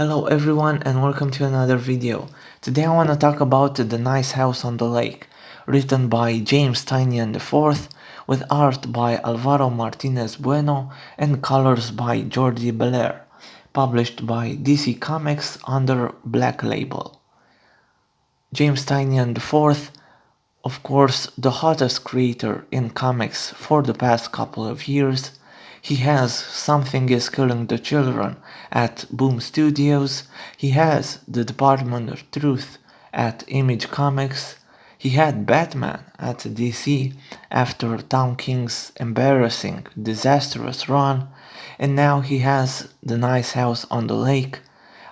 Hello everyone and welcome to another video. Today I want to talk about The Nice House on the Lake, written by James Tynion IV, with art by Alvaro Martinez Bueno and colors by Jordi Belair, published by DC Comics under Black Label. James Tynion IV, of course, the hottest creator in comics for the past couple of years. He has Something is Killing the Children at Boom Studios. He has the Department of Truth at Image Comics. He had Batman at DC after Tom King's embarrassing, disastrous run. And now he has The Nice House on the Lake,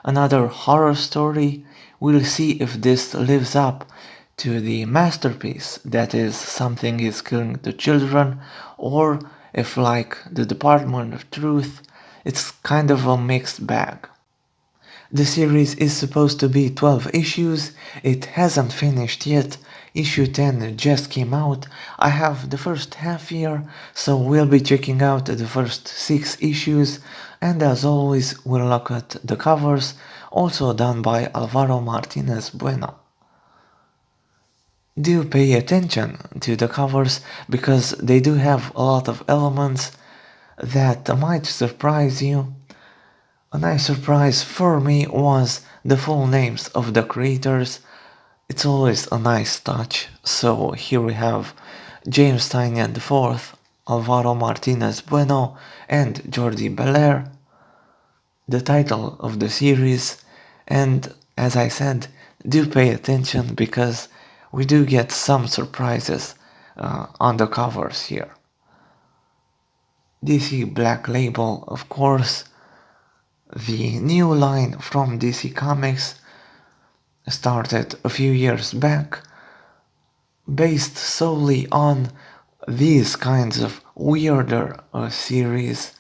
another horror story. We'll see if this lives up to the masterpiece that is Something is Killing the Children, or if, like the Department of Truth, it's kind of a mixed bag. The series is supposed to be 12 issues, it hasn't finished yet, issue 10 just came out, I have the first half here, so we'll be checking out the first 6 issues, and as always we'll look at the covers, also done by Alvaro Martinez Bueno. Do pay attention to the covers because they do have a lot of elements that might surprise you. A nice surprise for me was the full names of the creators. It's always a nice touch. So here we have James Tynion IV, Alvaro Martinez Bueno, and Jordi Belair, the title of the series, and as I said, do pay attention because we do get some surprises on the covers here. DC Black Label, of course, the new line from DC Comics, started a few years back, based solely on these kinds of weirder series,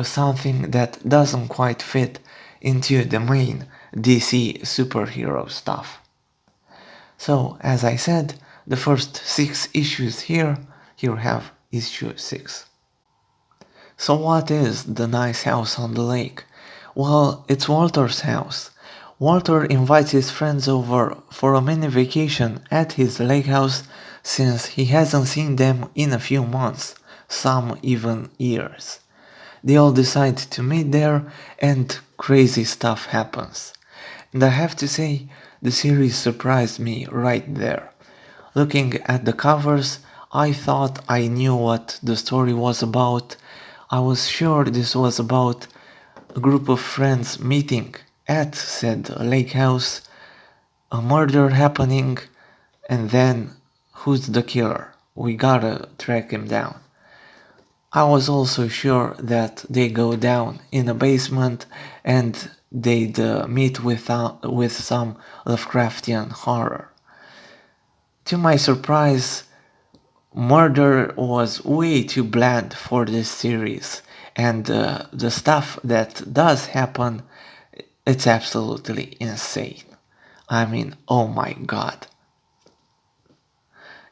something that doesn't quite fit into the main DC superhero stuff. So, as I said, the first 6 issues here have issue 6. So what is The Nice House on the Lake? Well, it's Walter's house. Walter invites his friends over for a mini vacation at his lake house since he hasn't seen them in a few months, some even years. They all decide to meet there and crazy stuff happens. And I have to say, the series surprised me right there. Looking at the covers, I thought I knew what the story was about. I was sure this was about a group of friends meeting at said lake house, a murder happening, and then who's the killer? We gotta track him down. I was also sure that they go down in a basement and they'd meet with some Lovecraftian horror. To my surprise, murder was way too bland for this series, and the stuff that does happen, it's absolutely insane. I mean, oh my god.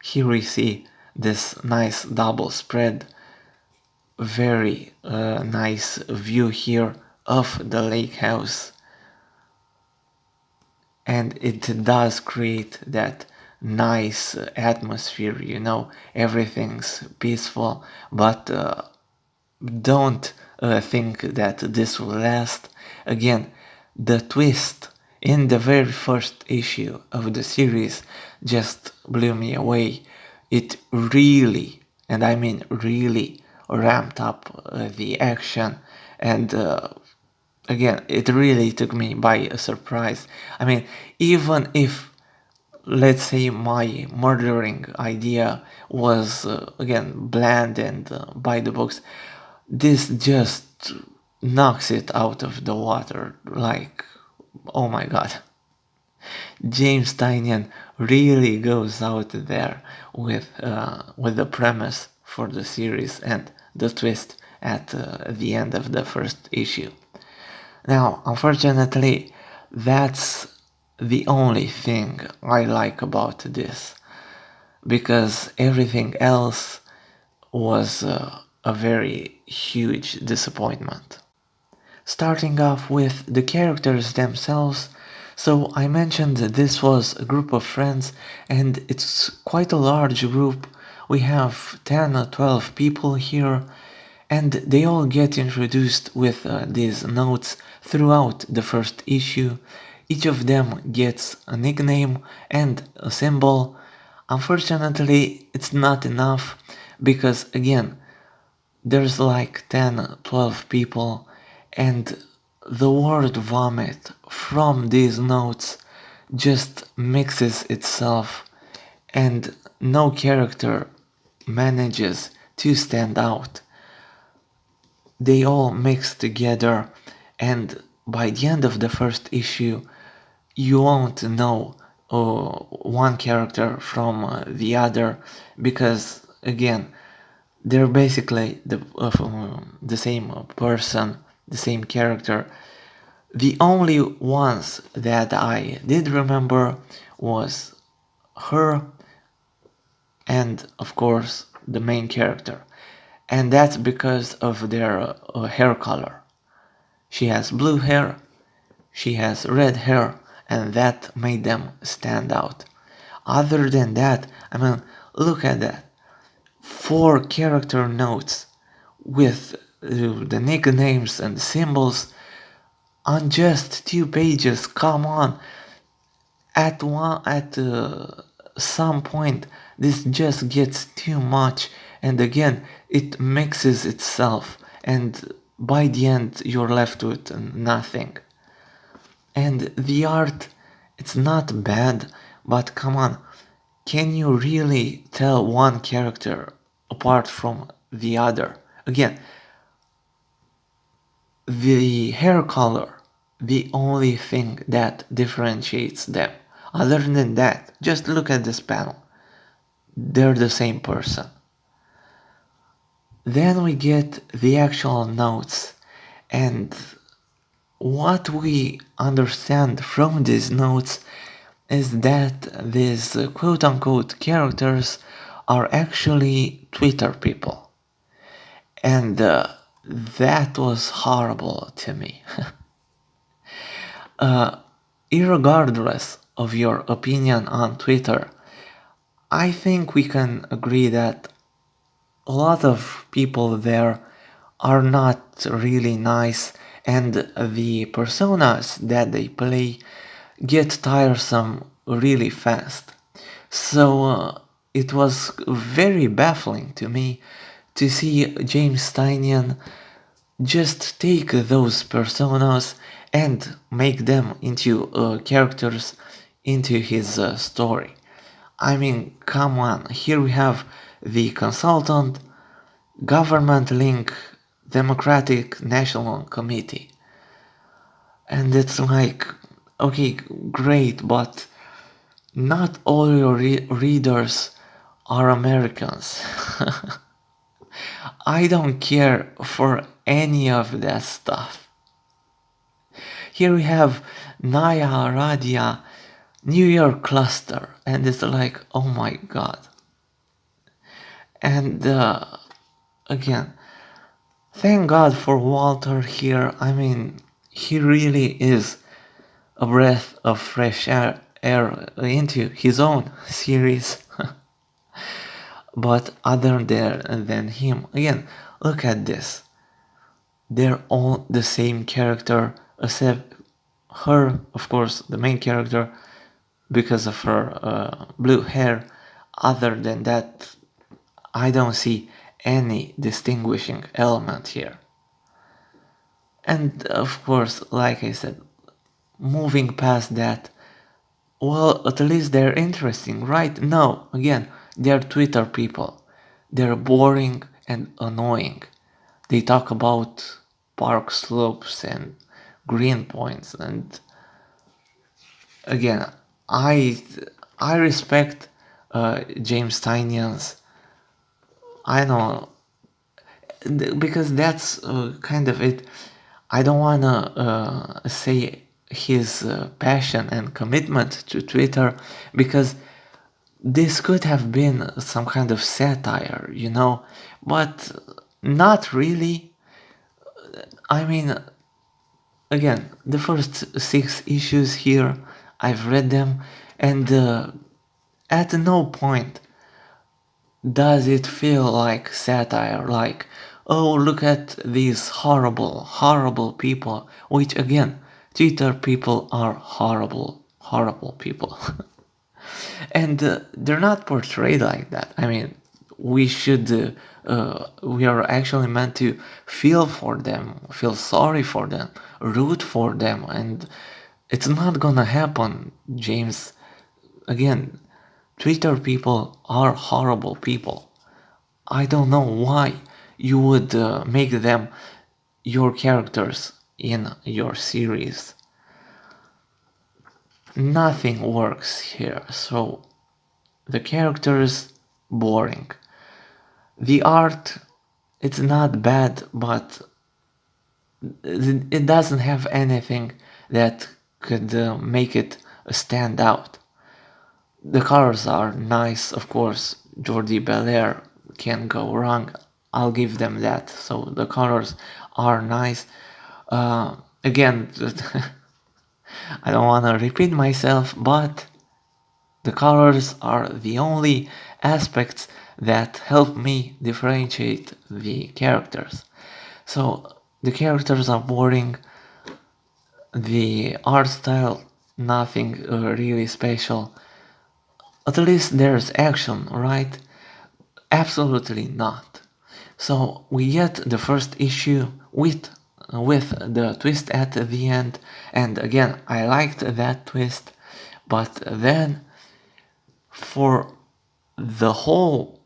Here we see this nice double spread, very nice view here of the lake house, and it does create that nice atmosphere, you know, everything's peaceful, but don't think that this will last. Again, the twist in the very first issue of the series just blew me away. It really, and I mean really, ramped up the action, and again, it really took me by a surprise. I mean, even if, let's say, my murdering idea was again bland and by the books, this just knocks it out of the water. Like, oh my god. James Tynion really goes out there with the premise for the series and the twist at the end of the first issue. Now, unfortunately, that's the only thing I like about this, because everything else was a very huge disappointment. Starting off with the characters themselves. So I mentioned that this was a group of friends, and it's quite a large group. We have 10 or 12 people here, and they all get introduced with these notes throughout the first issue. Each of them gets a nickname and a symbol. Unfortunately, it's not enough because, again, there's like 10, 12 people, and the word vomit from these notes just mixes itself, and no character manages to stand out. They all mix together, and by the end of the first issue, you won't know one character from the other because, again, they're basically the same person, the same character. The only ones that I did remember was her and, of course, the main character. And that's because of their hair color. She has blue hair, she has red hair, and that made them stand out. Other than that, I mean, look at that. 4 character notes with the nicknames and symbols on just 2 pages. Come on, at some point this just gets too much, and again it mixes itself, and by the end you're left with nothing. And the art, it's not bad, but come on, can you really tell one character apart from the other? Again, the hair color, the only thing that differentiates them. Other than that, just look at this panel. They're the same person. Then we get the actual notes, and what we understand from these notes is that these quote-unquote characters are actually Twitter people. And that was horrible to me. Irregardless of your opinion on Twitter, I think we can agree that a lot of people there are not really nice, and the personas that they play get tiresome really fast. So it was very baffling to me to see James Tynion just take those personas and make them into characters into his story. I mean, come on, here we have the consultant, government link, Democratic National Committee. And it's like, okay, great, but not all your readers are Americans. I don't care for any of that stuff. Here we have Naya Radia, New York cluster, and it's like, oh my god. And again, thank God for Walter here. I mean, he really is a breath of fresh air into his own series. But other than him, again, look at this. They're all the same character, except her, of course, the main character, because of her blue hair. Other than that, I don't see any distinguishing element here. And of course, like I said, moving past that, well, at least they're interesting, right? No, again, they're Twitter people. They're boring and annoying. They talk about park slopes and green points, and again, I I respect James Tynion's. I know because that's kind of it. I don't wanna say his passion and commitment to Twitter, because this could have been some kind of satire, you know, but not really. I mean, again, the first 6 issues here, I've read them, and at no point does it feel like satire, like, oh, look at these horrible, horrible people, which again, Twitter people are horrible, horrible people. And they're not portrayed like that. I mean, we are actually meant to feel for them, feel sorry for them, root for them, and it's not gonna happen, James. Again, Twitter people are horrible people. I don't know why you would make them your characters in your series. Nothing works here, so the characters boring. The art, it's not bad, but it doesn't have anything that could make it stand out. The colors are nice, of course. Jordi Belair can't go wrong. I'll give them that. So the colors are nice. Again, I don't want to repeat myself, but the colors are the only aspects that help me differentiate the characters. So the characters are boring, the art style, nothing really special. At least there's action, right? Absolutely not. So we get the first issue with the twist at the end, and again, I liked that twist, but then for the whole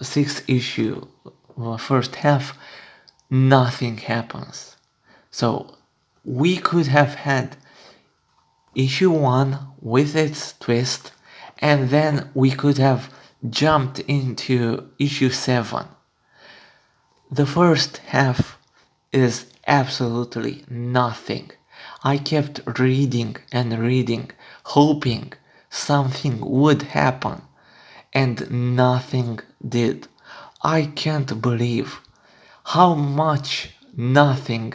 6 issue first half, nothing happens. So we could have had issue 1 with its twist, and then we could have jumped into issue 7. The first half is absolutely nothing. I kept reading and reading, hoping something would happen, and nothing did. I can't believe how much nothing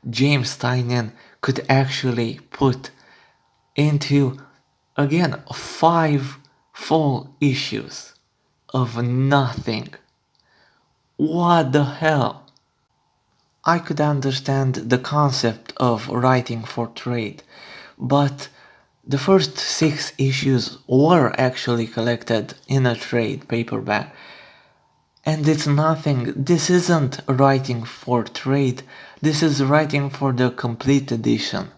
James Tynion could actually put into, again, 5 full issues of nothing. What the hell? I could understand the concept of writing for trade, but the first 6 issues were actually collected in a trade paperback. And it's nothing. This isn't writing for trade, this is writing for the complete edition.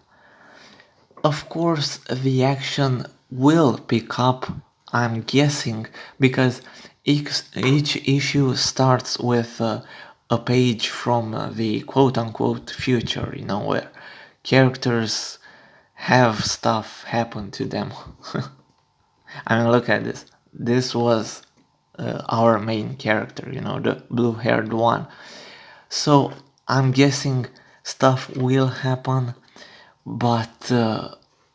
Of course, the action will pick up, I'm guessing, because each issue starts with a page from the quote-unquote future, where characters have stuff happen to them. I mean, look at this. This was our main character, the blue-haired one. So I'm guessing stuff will happen, but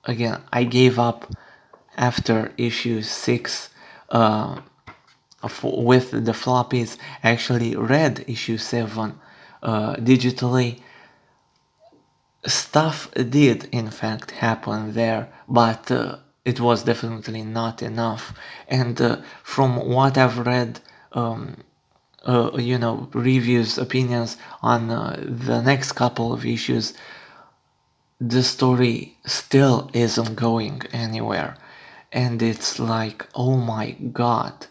again, I gave up after issue 6 with the floppies. I actually read issue 7 digitally. Stuff did in fact happen there, but it was definitely not enough. And from what I've read, reviews, opinions on the next couple of issues, the story still isn't going anywhere. And it's like, oh my god.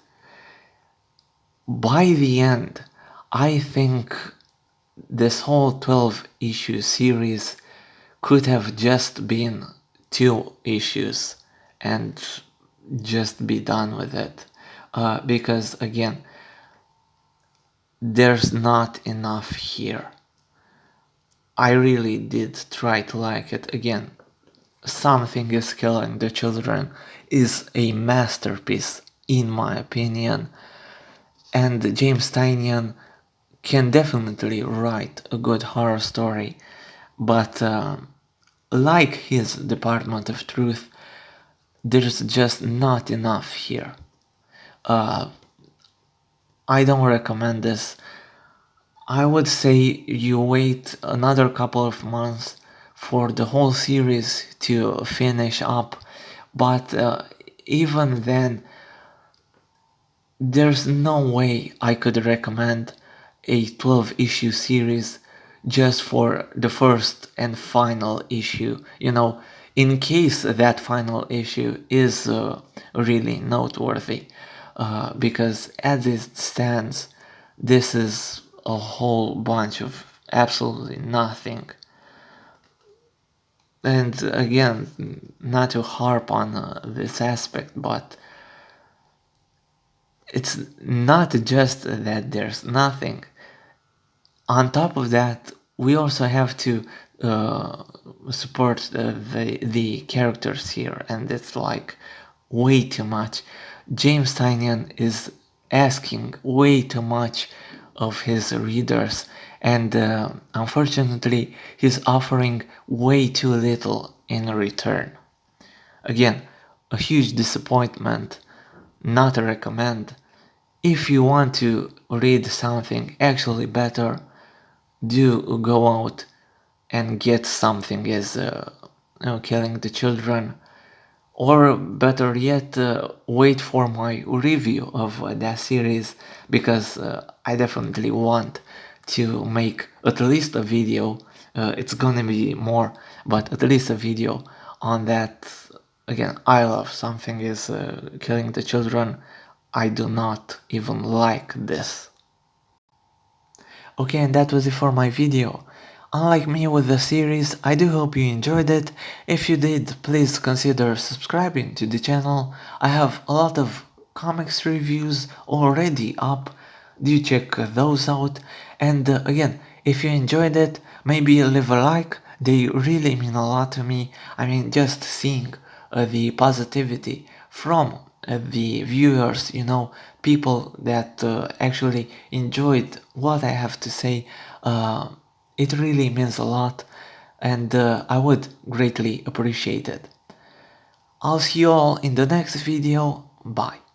By the end, I think this whole 12 issue series could have just been 2 issues and just be done with it. Because again, there's not enough here. I really did try to like it. Again, Something is Killing the Children is a masterpiece, in my opinion, and James Tynion can definitely write a good horror story, but like his Department of Truth, there's just not enough here. I don't recommend this. I would say you wait another couple of months for the whole series to finish up, but even then, there's no way I could recommend a 12-issue series just for the first and final issue. In case that final issue is really noteworthy, because as it stands, this is a whole bunch of absolutely nothing. And again, not to harp on this aspect, but it's not just that there's nothing. On top of that, we also have to support the characters here, and it's like way too much. James Tynion is asking way too much of his readers, and unfortunately, he's offering way too little in return. Again, a huge disappointment, not a recommend. If you want to read something actually better, do go out and get something as Killing the Children, or better yet, wait for my review of that series, because I definitely want to make at least a video. It's gonna be more, but at least a video on that. Again, I love something is Killing the Children. I do not even like this. Okay, and that was it for my video. Unlike me with the series, I do hope you enjoyed it. If you did, please consider subscribing to the channel. I have a lot of comics reviews already up. Do check those out. And again, if you enjoyed it, maybe leave a like. They really mean a lot to me. I mean, just seeing the positivity from the viewers, people that actually enjoyed what I have to say, it really means a lot, and I would greatly appreciate it. I'll see you all in the next video. Bye.